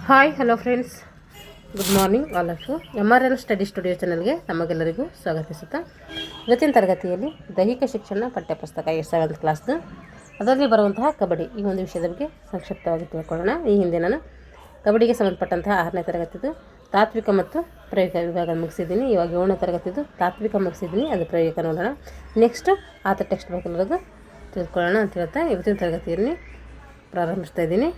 Hi hello friends, good morning all of you. MRL study studio ಚಾನಲ್ಗೆ ನಮಗೆಲ್ಲರಿಗೂ ಸ್ವಾಗತಿಸುತ್ತಾ, ಇವತ್ತಿನ ತರಗತಿಯಲ್ಲಿ ದೈಹಿಕ ಶಿಕ್ಷಣ ಪಠ್ಯಪುಸ್ತಕ 7th ಕ್ಲಾಸ್ದು ಅದರಲ್ಲಿ ಬರುವಂತಹ ಕಬಡ್ಡಿ ಈ ಒಂದು ವಿಷಯದ ಬಗ್ಗೆ ಸಂಕ್ಷಿಪ್ತವಾಗಿ ತಿಳ್ಕೊಳ್ಳೋಣ. ಈ ಹಿಂದೆ ನಾನು ಕಬಡ್ಡಿಗೆ ಸಂಬಂಧಪಟ್ಟಂತಹ 6ನೇ ತರಗತಿದು ತಾತ್ವಿಕ ಮತ್ತು ಪ್ರಯೋಗ ವಿಭಾಗ ಮುಗಿಸಿದ್ದೀನಿ. ಇವಾಗ 7ನೇ ತರಗತಿದು ತಾತ್ವಿಕ ಮುಗಿಸಿದ್ದೀನಿ, ಅದು ಪ್ರಯೋಗ ನೋಡೋಣ. ನೆಕ್ಸ್ಟು ಆತ ಟೆಕ್ಸ್ಟ್ ಬುಕ್ ಅನ್ನೋದು ತಿಳ್ಕೊಳ್ಳೋಣ ಅಂತ ಹೇಳ್ತಾ ಇವತ್ತಿನ ತರಗತಿಯಲ್ಲಿ ಪ್ರಾರಂಭಿಸ್ತಾ ಇದ್ದೀನಿ.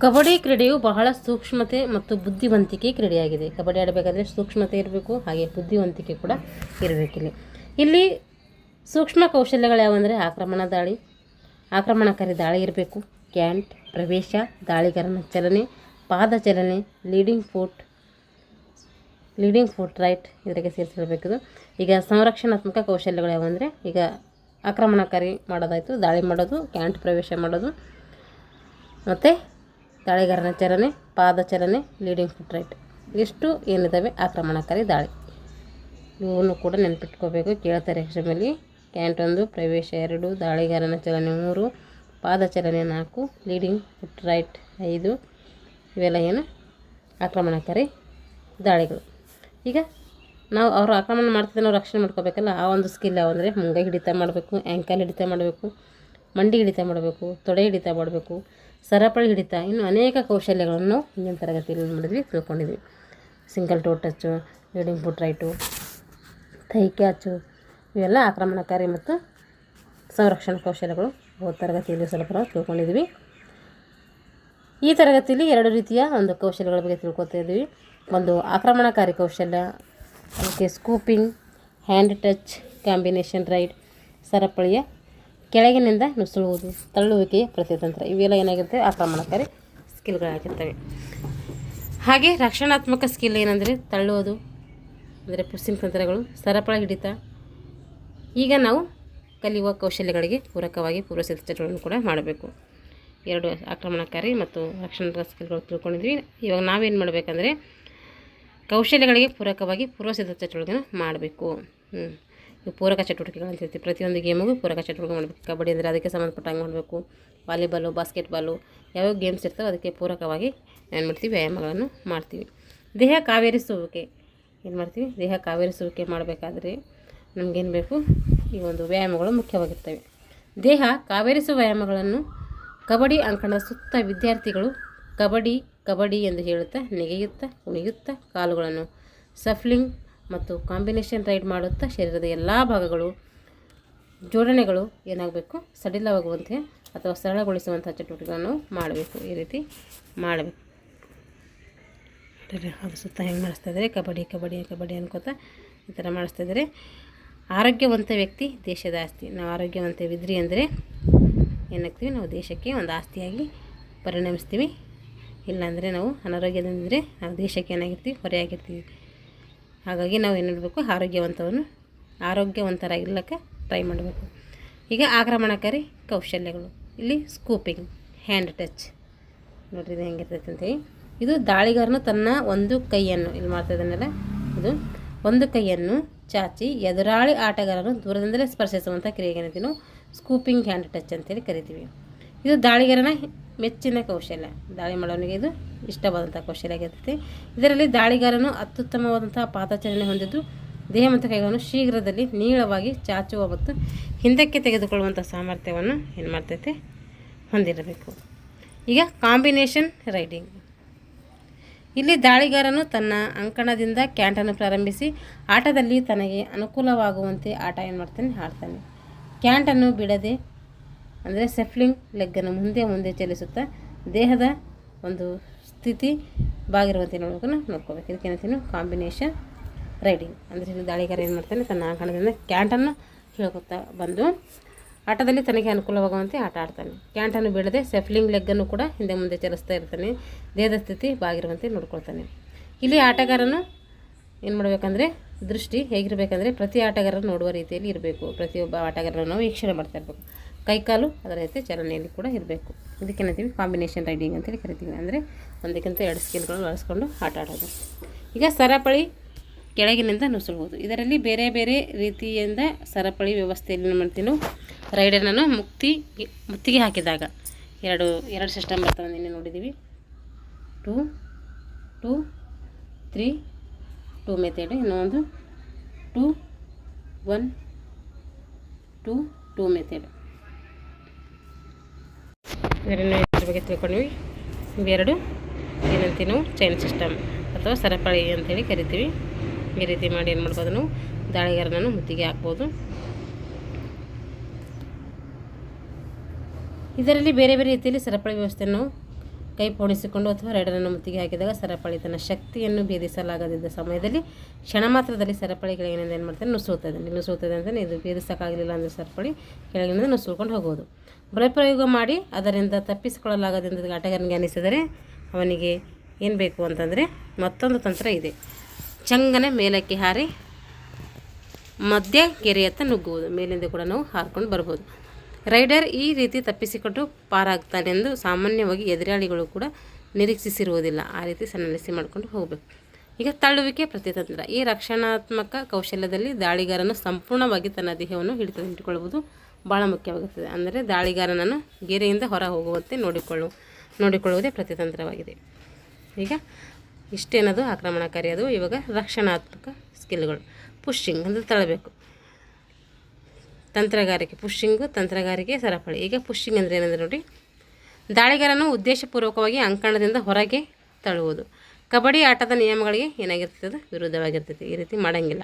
ಕಬಡ್ಡಿ ಕ್ರೀಡೆಯು ಬಹಳ ಸೂಕ್ಷ್ಮತೆ ಮತ್ತು ಬುದ್ಧಿವಂತಿಕೆ ಕ್ರೀಡೆಯಾಗಿದೆ. ಕಬಡ್ಡಿ ಆಡಬೇಕಾದ್ರೆ ಸೂಕ್ಷ್ಮತೆ ಇರಬೇಕು, ಹಾಗೆ ಬುದ್ಧಿವಂತಿಕೆ ಕೂಡ ಇರಬೇಕಿಲ್ಲಿ. ಇಲ್ಲಿ ಸೂಕ್ಷ್ಮ ಕೌಶಲ್ಯಗಳು ಯಾವಂದರೆ ಆಕ್ರಮಣಕಾರಿ ದಾಳಿ ಇರಬೇಕು, ಕ್ಯಾಂಟ್, ಪ್ರವೇಶ, ದಾಳಿಗಾರನ ಚಲನೆ, ಪಾದ ಚಲನೆ, ಲೀಡಿಂಗ್ ಫುಟ್ ರೈಟ್ ಇದರಿಗೆ ಸೇರಿಸಿರಬೇಕು. ಈಗ ಸಂರಕ್ಷಣಾತ್ಮಕ ಕೌಶಲ್ಯಗಳು ಯಾವಂದರೆ ಈಗ ಆಕ್ರಮಣಕಾರಿ ಮಾಡೋದಾಯಿತು, ದಾಳಿ ಮಾಡೋದು, ಕ್ಯಾಂಟ್ ಪ್ರವೇಶ ಮಾಡೋದು, ಮತ್ತು ದಾಳಿಗಾರನ ಚಲನೆ, ಪಾದ ಚಲನೆ, ಲೀಡಿಂಗ್ ಫುಟ್ ರೈಟ್ ಇಷ್ಟು ಏನಿದ್ದಾವೆ ಆಕ್ರಮಣಕಾರಿ ದಾಳಿ. ಇವನ್ನು ಕೂಡ ನೆನಪಿಟ್ಕೋಬೇಕು, ಕೇಳ್ತಾರೆ ಎಕ್ಸಾಮಲ್ಲಿ. ಕ್ಯಾಂಟ್ 1, ಪ್ರವೇಶ 2, ದಾಳಿಗಾರನ ಚಲನೆ 3, ಪಾದ ಚಲನೆ 4, ಲೀಡಿಂಗ್ ಫುಟ್ ರೈಟ್ 5 ಇವೆಲ್ಲ ಏನು ಆಕ್ರಮಣಕಾರಿ ದಾಳಿಗಳು. ಈಗ ನಾವು ಅವರು ಆಕ್ರಮಣ ಮಾಡ್ತಿದ್ದೆ ನಾವು ರಕ್ಷಣೆ ಮಾಡ್ಕೋಬೇಕಲ್ಲ, ಆ ಒಂದು ಸ್ಕಿಲ್ ಯಾವಂದರೆ ಮುಂಗೈ ಹಿಡಿತ ಮಾಡಬೇಕು, ಆ್ಯಂಕಲ್ ಹಿಡಿತ ಮಾಡಬೇಕು, ಮಂಡಿ ಹಿಡಿತ ಮಾಡಬೇಕು, ತೊಡೆ ಹಿಡಿತ ಮಾಡಬೇಕು, ಸರಪಳಿ ಹಿಡಿತ, ಇನ್ನು ಅನೇಕ ಕೌಶಲ್ಯಗಳನ್ನು ನಾವು ಹಿಂದಿನ ತರಗತಿಯಲ್ಲಿ ಮಾಡಿದ್ವಿ, ತಿಳ್ಕೊಂಡಿದ್ವಿ. Single toe touch, leading foot right, thigh catch ಇವೆಲ್ಲ ಆಕ್ರಮಣಕಾರಿ ಮತ್ತು ಸಂರಕ್ಷಣಾ ಕೌಶಲ್ಯಗಳು ತರಗತಿಯಲ್ಲಿ ಸ್ವಲ್ಪ ನಾವು ತಿಳ್ಕೊಂಡಿದ್ವಿ. ಈ ತರಗತಿಯಲ್ಲಿ 2 ರೀತಿಯ ಒಂದು ಕೌಶಲ್ಯಗಳ ಬಗ್ಗೆ ತಿಳ್ಕೊತಾ ಇದ್ವಿ. ಒಂದು ಆಕ್ರಮಣಕಾರಿ ಕೌಶಲ್ಯ, ಅದಕ್ಕೆ ಸ್ಕೂಪಿಂಗ್, ಹ್ಯಾಂಡ್ ಟಚ್, ಕಾಂಬಿನೇಷನ್ ರೈಡ್, ಸರಪಳಿಯ ಕೆಳಗಿನಿಂದ ನುಸುಳುವುದು, ತಳ್ಳುವಿಕೆಯ ಪ್ರತಿತಂತ್ರ ಇವೆಲ್ಲ ಏನಾಗಿರ್ತವೆ ಆಕ್ರಮಣಕಾರಿ ಸ್ಕಿಲ್ಗಳಾಗಿರ್ತವೆ. ಹಾಗೆ ರಕ್ಷಣಾತ್ಮಕ ಸ್ಕಿಲ್ ಏನಂದರೆ ತಳ್ಳುವುದು ಅಂದರೆ ಪುಸ್ಸಿಂಗ್ ತಂತ್ರಗಳು, ಸರಪಳ ಹಿಡಿತ. ಈಗ ನಾವು ಕಲಿಯುವ ಕೌಶಲ್ಯಗಳಿಗೆ ಪೂರಕವಾಗಿ ಪೂರ್ವಸಿದ್ಧ ಚಟುವಟಿಕೆಗಳನ್ನು ಕೂಡ ಮಾಡಬೇಕು. 2 ಆಕ್ರಮಣಕಾರಿ ಮತ್ತು ರಕ್ಷಣಾತ್ಮಕ ಸ್ಕಿಲ್ಗಳು ತಿಳ್ಕೊಂಡಿದ್ವಿ. ಇವಾಗ ನಾವೇನು ಮಾಡಬೇಕಂದ್ರೆ ಕೌಶಲ್ಯಗಳಿಗೆ ಪೂರಕವಾಗಿ ಪೂರ್ವಸಿದ್ಧ ಚಟುವಟಿಕೆಯನ್ನು ಮಾಡಬೇಕು. ಪೂರಕ ಚಟುವಟಿಕೆಗಳು ಅಂತ ಹೇಳ್ತೀವಿ. ಪ್ರತಿಯೊಂದು ಗೇಮಿಗೂ ಪೂರಕ ಚಟುವಟಿಕೆ ಮಾಡಬೇಕು. ಕಬಡ್ಡಿ ಅಂದರೆ ಅದಕ್ಕೆ ಸಂಬಂಧಪಟ್ಟಂಗೆ ಮಾಡಬೇಕು. ವಾಲಿಬಾಲು, ಬಾಸ್ಕೆಟ್ಬಾಲು ಯಾವ್ಯಾವ ಗೇಮ್ಸ್ ಇರ್ತವೆ ಅದಕ್ಕೆ ಪೂರಕವಾಗಿ ಏನು ಮಾಡ್ತೀವಿ, ವ್ಯಾಯಾಮಗಳನ್ನು ಮಾಡ್ತೀವಿ. ದೇಹ ಕಾವೇರಿಸುವಿಕೆ ಏನು ಮಾಡ್ತೀವಿ, ದೇಹ ಕಾವೇರಿಸುವಿಕೆ ಮಾಡಬೇಕಾದ್ರೆ ನಮಗೇನು ಬೇಕು, ಈ ಒಂದು ವ್ಯಾಯಾಮಗಳು ಮುಖ್ಯವಾಗಿರ್ತವೆ. ದೇಹ ಕಾವೇರಿಸುವ ವ್ಯಾಯಾಮಗಳನ್ನು ಕಬಡ್ಡಿ ಅಂಕಣದ ಸುತ್ತ ವಿದ್ಯಾರ್ಥಿಗಳು ಕಬಡ್ಡಿ ಎಂದು ಹೇಳುತ್ತಾ ನೆಗೆಯುತ್ತಾ ಕುಣಿಯುತ್ತಾ ಕಾಲುಗಳನ್ನು ಸಫ್ಲಿಂಗ್ ಮತ್ತು ಕಾಂಬಿನೇಷನ್ ರೈಡ್ ಮಾಡುತ್ತಾ ಶರೀರದ ಎಲ್ಲ ಭಾಗಗಳು ಜೋಡಣೆಗಳು ಏನಾಗಬೇಕು, ಸಡಿಲವಾಗುವಂತೆ ಅಥವಾ ಸರಳಗೊಳಿಸುವಂಥ ಚಟುವಟಿಕೆಗಳನ್ನು ಮಾಡಬೇಕು. ಈ ರೀತಿ ಮಾಡಬೇಕು. ಅದು ಸುತ್ತ ಹೆಂಗೆ ಮಾಡಿಸ್ತಾ ಇದ್ದಾರೆ, ಕಬಡ್ಡಿ ಅನ್ಕೋತಾ ಈ ಥರ ಮಾಡಿಸ್ತಾ ಇದ್ದಾರೆ. ಆರೋಗ್ಯವಂತ ವ್ಯಕ್ತಿ ದೇಶದ ಆಸ್ತಿ. ನಾವು ಆರೋಗ್ಯವಂತವಿದ್ರಿ ಅಂದರೆ ಏನಾಗ್ತೀವಿ, ನಾವು ದೇಶಕ್ಕೆ ಒಂದು ಆಸ್ತಿಯಾಗಿ ಪರಿಣಮಿಸ್ತೀವಿ. ಇಲ್ಲಾಂದರೆ ನಾವು ಅನಾರೋಗ್ಯದಿಂದರೆ ನಾವು ದೇಶಕ್ಕೆ ಏನಾಗಿರ್ತೀವಿ, ಹೊರೆಯಾಗಿರ್ತೀವಿ. ಹಾಗಾಗಿ ನಾವು ಏನು ಮಾಡಬೇಕು, ಆರೋಗ್ಯವಂತರಾಗಿರ್ಲಿಕ್ಕೆ ಟ್ರೈ ಮಾಡಬೇಕು. ಈಗ ಆಕ್ರಮಣಕಾರಿ ಕೌಶಲ್ಯಗಳು, ಇಲ್ಲಿ ಸ್ಕೂಪಿಂಗ್, ಹ್ಯಾಂಡ್ ಟಚ್ ನೋಡ್ರಿ ಇದು ಹೆಂಗಿರ್ತೈತೆ ಅಂತೇಳಿ. ಇದು ದಾಳಿಗಾರನು ತನ್ನ ಒಂದು ಕೈಯನ್ನು ಇಲ್ಲಿ ಮಾಡ್ತಾ ಇದ್ದಾನಲ್ಲ, ಇದು ಒಂದು ಕೈಯನ್ನು ಚಾಚಿ ಎದುರಾಳಿ ಆಟಗಾರನು ದೂರದಿಂದಲೇ ಸ್ಪರ್ಶಿಸುವಂಥ ಕ್ರಿಯೆಗೆ ನಾವು ಸ್ಕೂಪಿಂಗ್ ಹ್ಯಾಂಡ್ ಟಚ್ ಅಂತೇಳಿ ಕರಿತೀವಿ. ಇದು ದಾಳಿಗಾರನ ಮೆಚ್ಚಿನ ಕೌಶಲ್ಯ, ದಾಳಿ ಮಾಡೋನಿಗೆ ಇದು ಇಷ್ಟವಾದಂಥ ಕೌಶಲ್ಯ ಆಗಿರ್ತೈತಿ. ಇದರಲ್ಲಿ ದಾಳಿಗಾರನು ಅತ್ಯುತ್ತಮವಾದಂತಹ ಪಾದಚಲನೆ ಹೊಂದಿದ್ದು ದೇಹ ಮತ್ತು ಕೈಗಳನ್ನು ಶೀಘ್ರದಲ್ಲಿ ನೀಳವಾಗಿ ಚಾಚುವ ಮತ್ತು ಹಿಂದಕ್ಕೆ ತೆಗೆದುಕೊಳ್ಳುವಂಥ ಸಾಮರ್ಥ್ಯವನ್ನು ಏನು ಮಾಡ್ತೈತೆ, ಹೊಂದಿರಬೇಕು. ಈಗ ಕಾಂಬಿನೇಷನ್ ರೈಡಿಂಗ್, ಇಲ್ಲಿ ದಾಳಿಗಾರನು ತನ್ನ ಅಂಕಣದಿಂದ ಕ್ಯಾಂಟನ್ನು ಪ್ರಾರಂಭಿಸಿ ಆಟದಲ್ಲಿ ತನಗೆ ಅನುಕೂಲವಾಗುವಂತೆ ಆಟ ಏನು ಮಾಡ್ತಾನೆ, ಆಡ್ತಾನೆ. ಕ್ಯಾಂಟನ್ನು ಬಿಡದೆ ಅಂದರೆ ಸೆಫ್ಲಿಂಗ್ ಲೆಗ್ಗನ್ನು ಮುಂದೆ ಚಲಿಸುತ್ತಾ ದೇಹದ ಒಂದು ಸ್ಥಿತಿ ಬಾಗಿರುವಂತೆ ನೋಡ್ಕೋಬೇಕು. ಇದಕ್ಕೇನಂತೀವಿ ಕಾಂಬಿನೇಷನ್ ರೈಡಿಂಗ್. ಅಂದರೆ ಇಲ್ಲಿ ದಾಳಿಗಾರ ಏನು ಮಾಡ್ತಾನೆ, ತನ್ನ ಅಂಕಣದಿಂದ ಕ್ಯಾಂಟನ್ನು ಹೇಳ್ಕೊತಾ ಬಂದು ಆಟದಲ್ಲಿ ತನಗೆ ಅನುಕೂಲವಾಗುವಂತೆ ಆಟ ಆಡ್ತಾನೆ. ಕ್ಯಾಂಟನ್ನು ಬಿಡದೆ ಸೆಫ್ಲಿಂಗ್ ಲೆಗ್ಗನ್ನು ಕೂಡ ಮುಂದೆ ಚಲಿಸ್ತಾ ಇರ್ತಾನೆ, ದೇಹದ ಸ್ಥಿತಿ ಬಾಗಿರುವಂತೆ ನೋಡ್ಕೊಳ್ತಾನೆ. ಇಲ್ಲಿ ಆಟಗಾರನು ಏನು ಮಾಡಬೇಕಂದ್ರೆ ದೃಷ್ಟಿ ಹೇಗಿರಬೇಕಂದ್ರೆ ಪ್ರತಿ ಆಟಗಾರರು ನೋಡುವ ರೀತಿಯಲ್ಲಿ ಇರಬೇಕು. ಪ್ರತಿಯೊಬ್ಬ ಆಟಗಾರರನ್ನು ನಾವು ವೀಕ್ಷಣೆ ಮಾಡ್ತಾ ಇರಬೇಕು. ಕೈಕಾಲು ಅದರ ಜೊತೆ ಚಲನೆಯಲ್ಲಿ ಕೂಡ ಇರಬೇಕು. ಇದಕ್ಕೇನಂತೀವಿ ಕಾಂಬಿನೇಷನ್ ರೈಡಿಂಗ್ ಅಂತೇಳಿ ಕರಿತೀವಿ. ಅಂದರೆ ಒಂದಕ್ಕಿಂತ 2 ಸ್ಕಿಲ್ಗಳನ್ನು ಬಳಸ್ಕೊಂಡು ಆಟ ಆಡೋದು. ಈಗ ಸರಪಳಿ ಕೆಳಗಿನಿಂದ ನುಸುಳುವುದು. ಇದರಲ್ಲಿ ಬೇರೆ ಬೇರೆ ರೀತಿಯಿಂದ ಸರಪಳಿ ವ್ಯವಸ್ಥೆಯಲ್ಲಿ ಏನು ಮಾಡ್ತೀವಿ ನಾವು ರೈಡರನ್ನು ಮುತ್ತಿಗೆ ಹಾಕಿದಾಗ ಎರಡು ಸಿಸ್ಟಮ್ ಬರ್ತವೆ. ನಿನ್ನೆ ನೋಡಿದ್ದೀವಿ 2 2 3 2 ಮೆಥಡ್, ಇನ್ನೊಂದು 2 1 2 2 ಮೆಥಡ್. ಇದನ್ನು ಇದ್ರ ಬಗ್ಗೆ ತಿಳ್ಕೊಂಡ್ವಿ. ಇವೆರಡು ಏನಂತೀವಿ ನಾವು ಚೈನ್ ಸಿಸ್ಟಮ್ ಅಥವಾ ಸರಪಳಿ ಅಂತೇಳಿ ಕರಿತೀವಿ. ಈ ರೀತಿ ಮಾಡಿ ಏನು ಮಾಡ್ಬೋದು ನಾವು ದಾಳಿಗಾರನನ್ನು ಮುತ್ತಿಗೆ ಹಾಕ್ಬೋದು. ಇದರಲ್ಲಿ ಬೇರೆ ಬೇರೆ ರೀತಿಯಲ್ಲಿ ಸರಪಳಿ ವ್ಯವಸ್ಥೆಯನ್ನು ಕೈ ಪೋಣಿಸಿಕೊಂಡು ಅಥವಾ ರೈಡರನ್ನು ಮುತ್ತಿಗೆ ಹಾಕಿದಾಗ ಸರಪಳಿ ತನ್ನ ಶಕ್ತಿಯನ್ನು ಭೇದಿಸಲಾಗದಿದ್ದ ಸಮಯದಲ್ಲಿ ಕ್ಷಣ ಮಾತ್ರದಲ್ಲಿ ಸರಪಳಿ ಕೆಳಗಿನಿಂದ ಏನು ಮಾಡ್ತಾರೆ ನುಸುಳುತ್ತದೆ ಅಂತಲೇ. ಇದು ಭೇದಿಸೋಕ್ಕಾಗಲಿಲ್ಲ ಅಂದರೆ ಸರಪಳಿ ಕೆಳಗಿನಿಂದ ನುಸುಳ್ಕೊಂಡು ಹೋಗೋದು. ಬಲಪ್ರಯೋಗ ಮಾಡಿ ಅದರಿಂದ ತಪ್ಪಿಸಿಕೊಳ್ಳಲಾಗದೆಂದು ಆಟಗಾರನಿಗೆ ಅನಿಸಿದರೆ ಅವನಿಗೆ ಏನು ಬೇಕು ಅಂತಂದರೆ ಮತ್ತೊಂದು ತಂತ್ರ ಇದೆ. ಚಂಗನೆ ಮೇಲಕ್ಕೆ ಹಾರಿ ಮಧ್ಯ ಗೆರೆಯತ್ತ ನುಗ್ಗುವುದು. ಮೇಲಿಂದ ಕೂಡ ನಾವು ಹಾರ್ಕೊಂಡು ಬರ್ಬೋದು. ರೈಡರ್ ಈ ರೀತಿ ತಪ್ಪಿಸಿಕೊಂಡು ಪಾರಾಗ್ತಾನೆ ಎಂದು ಸಾಮಾನ್ಯವಾಗಿ ಎದುರಾಳಿಗಳು ಕೂಡ ನಿರೀಕ್ಷಿಸಿರುವುದಿಲ್ಲ. ಆ ರೀತಿ ಸನ್ನಲಿಸಿ ಮಾಡಿಕೊಂಡು ಹೋಗಬೇಕು. ಈಗ ತಳ್ಳುವಿಕೆ ಪ್ರತಿತಂತ್ರ. ಈ ರಕ್ಷಣಾತ್ಮಕ ಕೌಶಲ್ಯದಲ್ಲಿ ದಾಳಿಗಾರನು ಸಂಪೂರ್ಣವಾಗಿ ತನ್ನ ದೇಹವನ್ನು ಹಿಡಿತದಲ್ಲಿಟ್ಟುಕೊಳ್ಳುವುದು ಭಾಳ ಮುಖ್ಯವಾಗುತ್ತದೆ. ಅಂದರೆ ದಾಳಿಗಾರನನ್ನು ಗೆರೆಯಿಂದ ಹೊರ ಹೋಗುವಂತೆ ನೋಡಿಕೊಳ್ಳುವುದೇ ಪ್ರತಿತಂತ್ರವಾಗಿದೆ. ಈಗ ಇಷ್ಟೇನದು ಆಕ್ರಮಣಕಾರಿ. ಅದು ಇವಾಗ ರಕ್ಷಣಾತ್ಮಕ ಸ್ಕಿಲ್ಗಳು. ಪುಷಿಂಗ್ ಅಂದರೆ ತಳ್ಳಬೇಕು. ತಂತ್ರಗಾರಿಕೆ ಪುಷಿಂಗು, ತಂತ್ರಗಾರಿಕೆ, ಸರಪಳಿ. ಈಗ ಪುಷಿಂಗ್ ಅಂದರೆ ಏನಂದರೆ ನೋಡಿ, ದಾಳಿಗಾರನು ಉದ್ದೇಶಪೂರ್ವಕವಾಗಿ ಅಂಕಣದಿಂದ ಹೊರಗೆ ತಳ್ಳುವುದು. ಕಬಡ್ಡಿ ಆಟದ ನಿಯಮಗಳಿಗೆ ಏನಾಗಿರ್ತದೆ, ಅದು ವಿರುದ್ಧವಾಗಿರ್ತೈತಿ. ಈ ರೀತಿ ಮಾಡೋಂಗಿಲ್ಲ.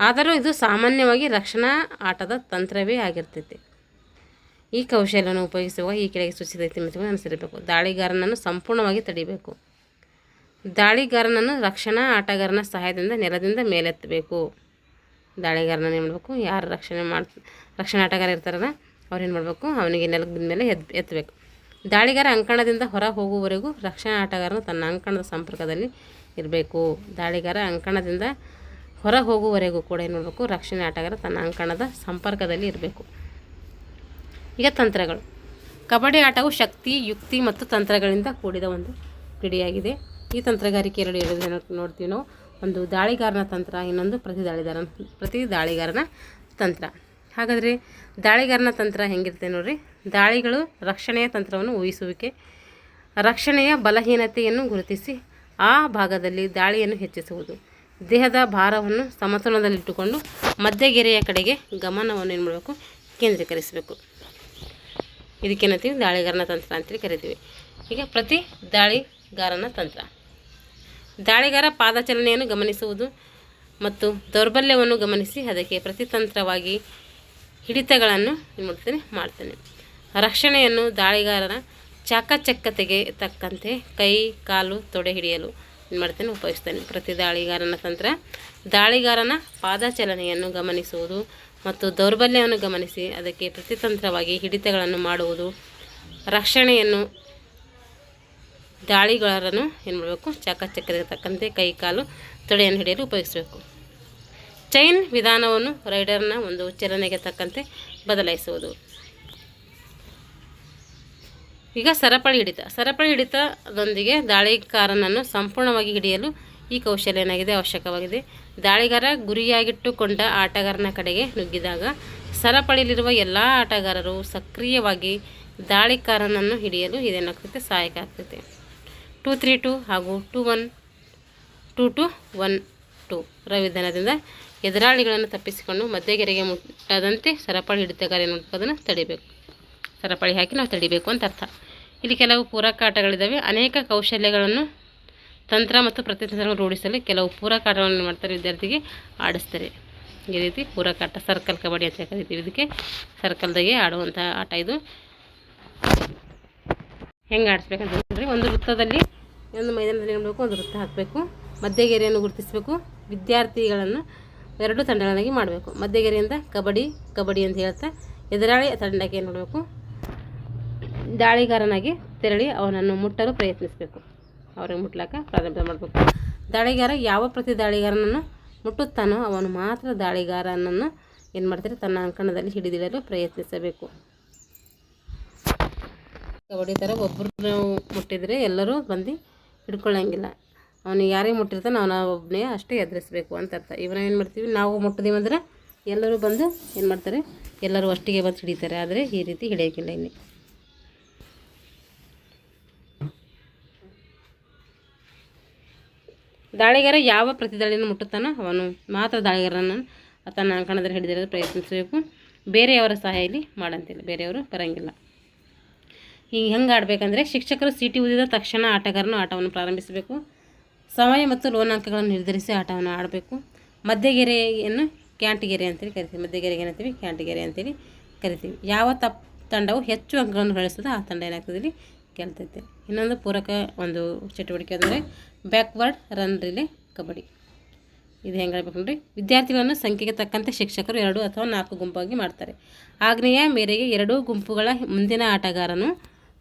ಆದರೂ ಇದು ಸಾಮಾನ್ಯವಾಗಿ ರಕ್ಷಣಾ ಆಟದ ತಂತ್ರವೇ ಆಗಿರ್ತೈತಿ. ಈ ಕೌಶಲ್ಯವನ್ನು ಉಪಯೋಗಿಸುವಾಗ ಈ ಕೆಳಗೆ ಸೂಚಿಸಿದ ಮಿತಿಗಳನ್ನು ಅನುಸರಿಸಬೇಕು. ದಾಳಿಗಾರನನ್ನು ಸಂಪೂರ್ಣವಾಗಿ ತಡಿಬೇಕು. ದಾಳಿಗಾರನನ್ನು ರಕ್ಷಣಾ ಆಟಗಾರನ ಸಹಾಯದಿಂದ ನೆಲದಿಂದ ಮೇಲೆತ್ತಬೇಕು. ದಾಳಿಗಾರನ ಏನು ಮಾಡಬೇಕು, ಯಾರು ರಕ್ಷಣಾ ಆಟಗಾರ ಇರ್ತಾರಲ್ಲ ಅವ್ರು ಏನು ಮಾಡಬೇಕು, ಅವನಿಗೆ ನೆಲಕ್ಕೆ ಬಿದ್ದ ಮೇಲೆ ಎತ್ತಬೇಕು. ದಾಳಿಗಾರ ಅಂಕಣದಿಂದ ಹೊರ ಹೋಗುವವರೆಗೂ ರಕ್ಷಣಾ ಆಟಗಾರನು ತನ್ನ ಅಂಕಣದ ಸಂಪರ್ಕದಲ್ಲಿ ಇರಬೇಕು. ದಾಳಿಗಾರ ಅಂಕಣದಿಂದ ಹೊರ ಹೋಗುವವರೆಗೂ ಕೂಡ ಏನು ಮಾಡಬೇಕು, ರಕ್ಷಣಾ ಆಟಗಾರ ತನ್ನ ಅಂಕಣದ ಸಂಪರ್ಕದಲ್ಲಿ ಇರಬೇಕು. ಈಗ ತಂತ್ರಗಳು. ಕಬಡ್ಡಿ ಆಟವು ಶಕ್ತಿ, ಯುಕ್ತಿ ಮತ್ತು ತಂತ್ರಗಳಿಂದ ಕೂಡಿದ ಒಂದು ಕ್ರೀಡೆಯಾಗಿದೆ. ಈ ತಂತ್ರಗಾರಿಕೆ ಎರಡು ನೋಡ್ತೀವಿ ನಾವು. ಒಂದು ದಾಳಿಗಾರನ ತಂತ್ರ, ಇನ್ನೊಂದು ಪ್ರತಿ ದಾಳಿಗಾರನ ತಂತ್ರ. ಹಾಗಾದರೆ ದಾಳಿಗಾರನ ತಂತ್ರ ಹೆಂಗಿರುತ್ತೆ ನೋಡ್ರಿ. ದಾಳಿಗಳು ರಕ್ಷಣೆಯ ತಂತ್ರವನ್ನು ಊಹಿಸುವಿಕೆ. ರಕ್ಷಣೆಯ ಬಲಹೀನತೆಯನ್ನು ಗುರುತಿಸಿ ಆ ಭಾಗದಲ್ಲಿ ದಾಳಿಯನ್ನು ಹೆಚ್ಚಿಸುವುದು. ದೇಹದ ಭಾರವನ್ನು ಸಮತೋಲನದಲ್ಲಿಟ್ಟುಕೊಂಡು ಮಧ್ಯಗೆರೆಯ ಕಡೆಗೆ ಗಮನವನ್ನು ಏನು ಮಾಡಬೇಕು, ಕೇಂದ್ರೀಕರಿಸಬೇಕು. ಇದಕ್ಕೇನಂತೀವಿ, ದಾಳಿಗಾರನ ತಂತ್ರ ಅಂತೇಳಿ ಕರಿತೀವಿ. ಈಗ ಪ್ರತಿ ದಾಳಿಗಾರನ ತಂತ್ರ. ದಾಳಿಗಾರ ಪಾದಚಲನೆಯನ್ನು ಗಮನಿಸುವುದು ಮತ್ತು ದೌರ್ಬಲ್ಯವನ್ನು ಗಮನಿಸಿ ಅದಕ್ಕೆ ಪ್ರತಿತಂತ್ರವಾಗಿ ಹಿಡಿತಗಳನ್ನು ಏನು ಮಾಡ್ತಾನೆ. ರಕ್ಷಣೆಯನ್ನು ದಾಳಿಗಾರನ ಚಾಕಚಕ್ಯತೆಗೆ ತಕ್ಕಂತೆ ಕೈ, ಕಾಲು, ತೊಡೆ ಹಿಡಿಯಲು ಏನು ಮಾಡ್ತಾನೆ, ಉಪಯೋಗಿಸ್ತಾನೆ. ಪ್ರತಿ ದಾಳಿಗಾರನ ತಂತ್ರ. ದಾಳಿಗಾರನ ಪಾದಚಲನೆಯನ್ನು ಗಮನಿಸುವುದು ಮತ್ತು ದೌರ್ಬಲ್ಯವನ್ನು ಗಮನಿಸಿ ಅದಕ್ಕೆ ಪ್ರತಿತಂತ್ರವಾಗಿ ಹಿಡಿತಗಳನ್ನು ಮಾಡುವುದು. ರಕ್ಷಣೆಯನ್ನು ದಾಳಿಗಾರನು ಏನು ಮಾಡಬೇಕು, ಚಾಕಚಕ್ಯತೆಗೆ ತಕ್ಕಂತೆ ಕೈ, ಕಾಲು, ತೊಡೆಯನ್ನು ಹಿಡಿಯಲು ಉಪಯೋಗಿಸಬೇಕು. ಚೈನ್ ವಿಧಾನವನ್ನು ರೈಡರ್ನ ಒಂದು ಚಲನೆಗೆ ತಕ್ಕಂತೆ ಬದಲಾಯಿಸುವುದು. ಈಗ ಸರಪಳಿ ಹಿಡಿತದೊಂದಿಗೆ ದಾಳಿಗಾರನನ್ನು ಸಂಪೂರ್ಣವಾಗಿ ಹಿಡಿಯಲು ಈ ಕೌಶಲ್ಯ ಏನಾಗಿದೆ, ಅವಶ್ಯಕವಾಗಿದೆ. ದಾಳಿಗಾರ ಗುರಿಯಾಗಿಟ್ಟುಕೊಂಡ ಆಟಗಾರನ ಕಡೆಗೆ ನುಗ್ಗಿದಾಗ ಸರಪಳಿಯಲ್ಲಿರುವ ಎಲ್ಲ ಆಟಗಾರರು ಸಕ್ರಿಯವಾಗಿ ದಾಳಿಗಾರನನ್ನು ಹಿಡಿಯಲು ಇದೇನಾಗ್ತೈತೆ, ಸಹಾಯಕ ಆಗ್ತೈತೆ. 2-3-2 ಹಾಗೂ 2-1-2 ರ ವಿಧಾನದಿಂದ ಎದುರಾಳಿಗಳನ್ನು ತಪ್ಪಿಸಿಕೊಂಡು ಮಧ್ಯಗೆರೆಗೆ ಮುಟ್ಟದಂತೆ ಸರಪಳಿ ಹಿಡಿತಗಾರ ಏನು ಅದನ್ನು ತಡಿಬೇಕು. ಸರಪಳಿ ಹಾಕಿ ನಾವು ತಡಿಬೇಕು ಅಂತ ಅರ್ಥ. ಇಲ್ಲಿ ಕೆಲವು ಪೂರಕ ಆಟಗಳಿದ್ದಾವೆ. ಅನೇಕ ಕೌಶಲ್ಯಗಳನ್ನು ತಂತ್ರ ಮತ್ತು ಪ್ರತಿತಂತ್ರಗಳನ್ನು ರೂಢಿಸಲು ಕೆಲವು ಪೂರಕ ಆಟಗಳನ್ನು ಮಾಡ್ತಾರೆ, ವಿದ್ಯಾರ್ಥಿಗೆ ಆಡಿಸ್ತಾರೆ. ಈ ರೀತಿ ಪೂರಕ ಆಟ, ಸರ್ಕಲ್ ಕಬಡ್ಡಿ ಅಂತ ಕರಿತೀವಿ. ಇದಕ್ಕೆ ಸರ್ಕಲ್ದಾಗೆ ಆಡುವಂಥ ಆಟ. ಇದು ಹೆಂಗೆ ಆಡಿಸ್ಬೇಕಂತಂದರೆ, ಒಂದು ವೃತ್ತದಲ್ಲಿ ಒಂದು ಮೈದಾನದಲ್ಲಿ ನೋಡಬೇಕು, ಒಂದು ವೃತ್ತ ಹಾಕಬೇಕು, ಮಧ್ಯಗೆರೆಯನ್ನು ಗುರುತಿಸಬೇಕು, ವಿದ್ಯಾರ್ಥಿಗಳನ್ನು 2 ತಂಡಗಳನ್ನಾಗಿ ಮಾಡಬೇಕು. ಮಧ್ಯಗೆರೆಯಿಂದ ಕಬಡ್ಡಿ ಅಂತ ಹೇಳ್ತಾ ಎದುರಾಳಿ ತಂಡಕ್ಕೆ ಏನು ಮಾಡಬೇಕು, ದಾಳಿಗಾರನಾಗಿ ತೆರಳಿ ಅವನನ್ನು ಮುಟ್ಟಲು ಪ್ರಯತ್ನಿಸಬೇಕು. ಅವ್ರಿಗೆ ಮುಟ್ಲಕ್ಕೆ ಪ್ರಾರಂಭ ಮಾಡಬೇಕು. ದಾಳಿಗಾರ ಯಾವ ಪ್ರತಿ ದಾಳಿಗಾರನನ್ನು ಮುಟ್ಟುತ್ತಾನೋ ಅವನು ಮಾತ್ರ ದಾಳಿಗಾರನನ್ನು ಏನು ಮಾಡ್ತಾರೆ, ತನ್ನ ಅಂಕಣದಲ್ಲಿ ಹಿಡಿದಿಡಲು ಪ್ರಯತ್ನಿಸಬೇಕು. ಕಬಡ್ಡಿ ಥರ ಒಬ್ಬರು ಮುಟ್ಟಿದರೆ ಎಲ್ಲರೂ ಬಂದು ಹಿಡ್ಕೊಳ್ಳೋಂಗಿಲ್ಲ. ಅವನು ಯಾರಿಗೆ ಮುಟ್ಟಿರ್ತಾನೆ ಅವನ ಒಬ್ಬನೇ ಅಷ್ಟೇ ಎದುರಿಸಬೇಕು ಅಂತ ಅರ್ಥ. ಇವನ್ನ ಏನು ಮಾಡ್ತೀವಿ ನಾವು ಮುಟ್ಟಿದೀವಿ ಅಂದ್ರೆ ಎಲ್ಲರೂ ಬಂದು ಏನು ಮಾಡ್ತಾರೆ, ಎಲ್ಲರೂ ಒಟ್ಟಿಗೆ ಬಂದು ಹಿಡಿತಾರೆ. ಆದರೆ ಈ ರೀತಿ ಹಿಡಿಯೋಕ್ಕಿಲ್ಲ ಇಲ್ಲಿ. ದಾಳಿಗಾರ ಯಾವ ಪ್ರತಿದಾಳಿಯನ್ನು ಮುಟ್ಟುತ್ತಾನೋ ಅವನು ಮಾತ್ರ ದಾಳಿಗಾರನನ್ನು ತನ್ನ ಅಂಕಣದಲ್ಲಿ ಹಿಡಿದಿರಲು ಪ್ರಯತ್ನಿಸಬೇಕು. ಬೇರೆಯವರ ಸಹಾಯ ಇಲ್ಲಿ ಮಾಡಂತಿಲ್ಲ, ಬೇರೆಯವರು ಬರೋಂಗಿಲ್ಲ. ಹೀಗೆ ಹೆಂಗೆ ಆಡಬೇಕಂದ್ರೆ ಶಿಕ್ಷಕರು ಸೀಟಿ ಊದಿದ ತಕ್ಷಣ ಆಟಗಾರನು ಆಟವನ್ನು ಪ್ರಾರಂಭಿಸಬೇಕು. ಸಮಯ ಮತ್ತು ಲೋನಾಂಕಗಳನ್ನು ನಿರ್ಧರಿಸಿ ಆಟವನ್ನು ಆಡಬೇಕು. ಮಧ್ಯಗೆರೆಯನ್ನು ಕ್ಯಾಂಟಿಗೆರೆ ಅಂತೇಳಿ ಕರಿತೀವಿ. ಮಧ್ಯಗೆರೆಗೆ ಏನಂತೀವಿ, ಕ್ಯಾಂಟಿಗೆರೆ ಅಂತೇಳಿ ಕರಿತೀವಿ. ಯಾವ ತಂಡವು ಹೆಚ್ಚು ಅಂಕಗಳನ್ನು ಗಳಿಸ್ತದೋ ಆ ತಂಡ ಏನಾಗ್ತದೆ ಇಲ್ಲಿ ಗೆಲ್ತೈತೆ. ಇನ್ನೊಂದು ಪೂರಕ ಒಂದು ಚಟುವಟಿಕೆ ಅಂದರೆ ಬ್ಯಾಕ್ವರ್ಡ್ ರನ್ ರಿಲೇ ಕಬಡ್ಡಿ. ಇದು ಹೆಂಗೆ ಹೇಳ್ಬೇಕು ನೋಡಿರಿ, ವಿದ್ಯಾರ್ಥಿಗಳನ್ನು ಸಂಖ್ಯೆಗೆ ತಕ್ಕಂತೆ ಶಿಕ್ಷಕರು 2 ಅಥವಾ 4 ಗುಂಪಾಗಿ ಮಾಡ್ತಾರೆ. ಆಜ್ಞೆಯ ಮೇರೆಗೆ 2 ಗುಂಪುಗಳ ಮುಂದಿನ ಆಟಗಾರನು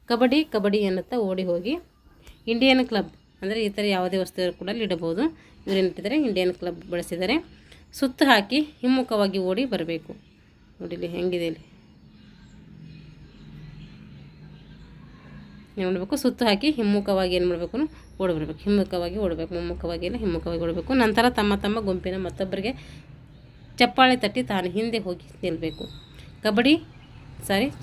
ಕಬಡ್ಡಿ ಎನ್ನುತ್ತಾ ಓಡಿ ಹೋಗಿ ಇಂಡಿಯನ್ ಕ್ಲಬ್ ಅಂದರೆ ಈ ಥರ ಯಾವುದೇ ವಸ್ತು ಕೂಡ ಇಡಬಹುದು. ಇವರೇನಿಟ್ಟಿದ್ದಾರೆ, ಇಂಡಿಯನ್ ಕ್ಲಬ್ ಬಳಸಿದ್ದಾರೆ. ಸುತ್ತು ಹಾಕಿ ಹಿಮ್ಮುಖವಾಗಿ ಓಡಿ ಬರಬೇಕು. ನೋಡಿಲಿ ಹೆಂಗಿದೆ ಇಲ್ಲಿ ಏನು ಮಾಡಬೇಕು, ಸುತ್ತು ಹಾಕಿ ಹಿಮ್ಮುಖವಾಗಿ ಏನು ಮಾಡಬೇಕು, ಓಡಬರಬೇಕು. ಹಿಮ್ಮುಖವಾಗಿ ಓಡಬೇಕು, ಮುಮ್ಮುಖವಾಗಿ ಇಲ್ಲ, ಹಿಮ್ಮುಖವಾಗಿ ಓಡಬೇಕು. ನಂತರ ತಮ್ಮ ಗುಂಪಿನ ಮತ್ತೊಬ್ಬರಿಗೆ ಚಪ್ಪಾಳೆ ತಟ್ಟಿ ತಾನು ಹಿಂದೆ ಹೋಗಿ ನಿಲ್ಲಬೇಕು.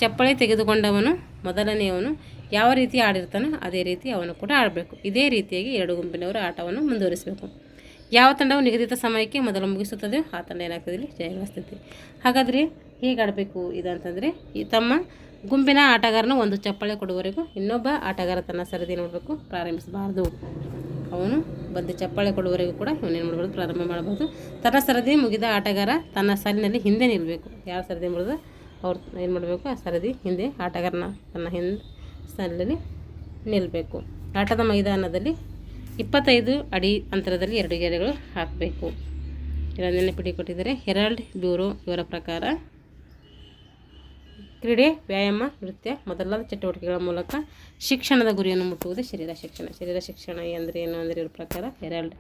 ಚಪ್ಪಾಳೆ ತೆಗೆದುಕೊಂಡವನು ಮೊದಲನೆಯವನು ಯಾವ ರೀತಿ ಆಡಿರ್ತಾನೋ ಅದೇ ರೀತಿ ಅವನು ಕೂಡ ಆಡಬೇಕು. ಇದೇ ರೀತಿಯಾಗಿ 2 ಗುಂಪಿನವರು ಆಟವನ್ನು ಮುಂದುವರಿಸಬೇಕು. ಯಾವ ತಂಡವು ನಿಗದಿತ ಸಮಯಕ್ಕೆ ಮೊದಲು ಮುಗಿಸುತ್ತದೆಯೋ ಆ ತಂಡ ಏನಾಗ್ತದೆ ಇಲ್ಲಿ ಜಯಗಳಿಸ್ತೈತಿ. ಹಾಗಾದರೆ ಹೇಗೆ ಆಡಬೇಕು ಇದಂತಂದರೆ, ಈ ತಮ್ಮ ಗುಂಪಿನ ಆಟಗಾರನು ಒಂದು ಚಪ್ಪಾಳೆ ಕೊಡುವವರೆಗೂ ಇನ್ನೊಬ್ಬ ಆಟಗಾರ ತನ್ನ ಸರದಿ ನೋಡಬೇಕು, ಪ್ರಾರಂಭಿಸಬಾರ್ದು. ಅವನು ಬಂದು ಚಪ್ಪಾಳೆ ಕೊಡುವವರೆಗೂ ಕೂಡ ಇವನೇನು ಮಾಡಬಾರ್ದು, ಪ್ರಾರಂಭ ಮಾಡಬಹುದು. ತನ್ನ ಸರದಿ ಮುಗಿದ ಆಟಗಾರ ತನ್ನ ಸಾಲಿನಲ್ಲಿ ಹಿಂದೆ ನಿಲ್ಲಬೇಕು. ಯಾರು ಸರದಿ ಮಾಡೋದು ಅವ್ರು ಏನು ಮಾಡಬೇಕು, ಆ ಸರದಿ ಹಿಂದೆ ಆಟಗಾರನ ತನ್ನ ಹಿಂದೆ ಸಾಲಿನಲ್ಲಿ ನಿಲ್ಲಬೇಕು. ಆಟದ ಮೈದಾನದಲ್ಲಿ 25 ಅಡಿ ಅಂತರದಲ್ಲಿ 2 ಗೆರೆಗಳು ಹಾಕಬೇಕು. ಇದನ್ನೇ ಕೊಟ್ಟಿದ್ದಾರೆ. ಹೆರಾಲ್ಡ್ ಬ್ಯೂರೋ ಇವರ ಪ್ರಕಾರ ಕ್ರೀಡೆ, ವ್ಯಾಯಾಮ, ನೃತ್ಯ ಮೊದಲಾದ ಚಟುವಟಿಕೆಗಳ ಮೂಲಕ ಶಿಕ್ಷಣದ ಗುರಿಯನ್ನು ಮುಟ್ಟುವುದೇ ಶರೀರ ಶಿಕ್ಷಣ. ಶರೀರ ಶಿಕ್ಷಣ ಅಂದರೆ ಏನು ಅಂದರೆ ಇವರ ಪ್ರಕಾರ, ಹೆರಾಲ್ಡ್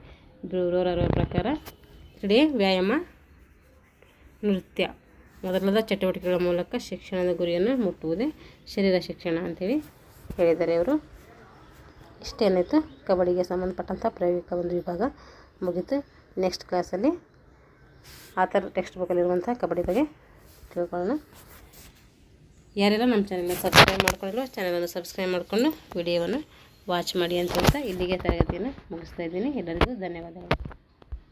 ಬ್ಯೂರೋರವರ ಪ್ರಕಾರ ಕ್ರೀಡೆ, ವ್ಯಾಯಾಮ, ನೃತ್ಯ ಮೊದಲಾದ ಚಟುವಟಿಕೆಗಳ ಮೂಲಕ ಶಿಕ್ಷಣದ ಗುರಿಯನ್ನು ಮುಟ್ಟುವುದೇ ಶರೀರ ಶಿಕ್ಷಣ ಅಂತೇಳಿ ಹೇಳಿದ್ದಾರೆ ಇವರು. ಇಷ್ಟೇನಾಯಿತು ಕಬಡ್ಡಿಗೆ ಸಂಬಂಧಪಟ್ಟಂಥ ಪ್ರಾಯೋಗಿಕ ಒಂದು ವಿಭಾಗ ಮುಗಿತು. ನೆಕ್ಸ್ಟ್ ಕ್ಲಾಸಲ್ಲಿ ಆ ಥರ ಟೆಕ್ಸ್ಟ್ ಬುಕ್ಕಲ್ಲಿರುವಂಥ ಕಬಡ್ಡಿ ಬಗ್ಗೆ ತಿಳ್ಕೊಳ್ಳೋಣ. ಯಾರೆಲ್ಲ ನಮ್ಮ ಚಾನಲ್ನ ಸಬ್ಸ್ಕ್ರೈಬ್ ಮಾಡ್ಕೊಂಡಿರೋ ಚಾನಲನ್ನು ಸಬ್ಸ್ಕ್ರೈಬ್ ಮಾಡಿಕೊಂಡು ವಿಡಿಯೋವನ್ನು ವಾಚ್ ಮಾಡಿ ಅಂತ ಹೇಳ್ತಾ ಇಲ್ಲಿಗೆ ತರಗತಿಯನ್ನು ಮುಗಿಸ್ತಾ ಇದ್ದೀನಿ. ಎಲ್ಲರಿಗೂ ಧನ್ಯವಾದಗಳು.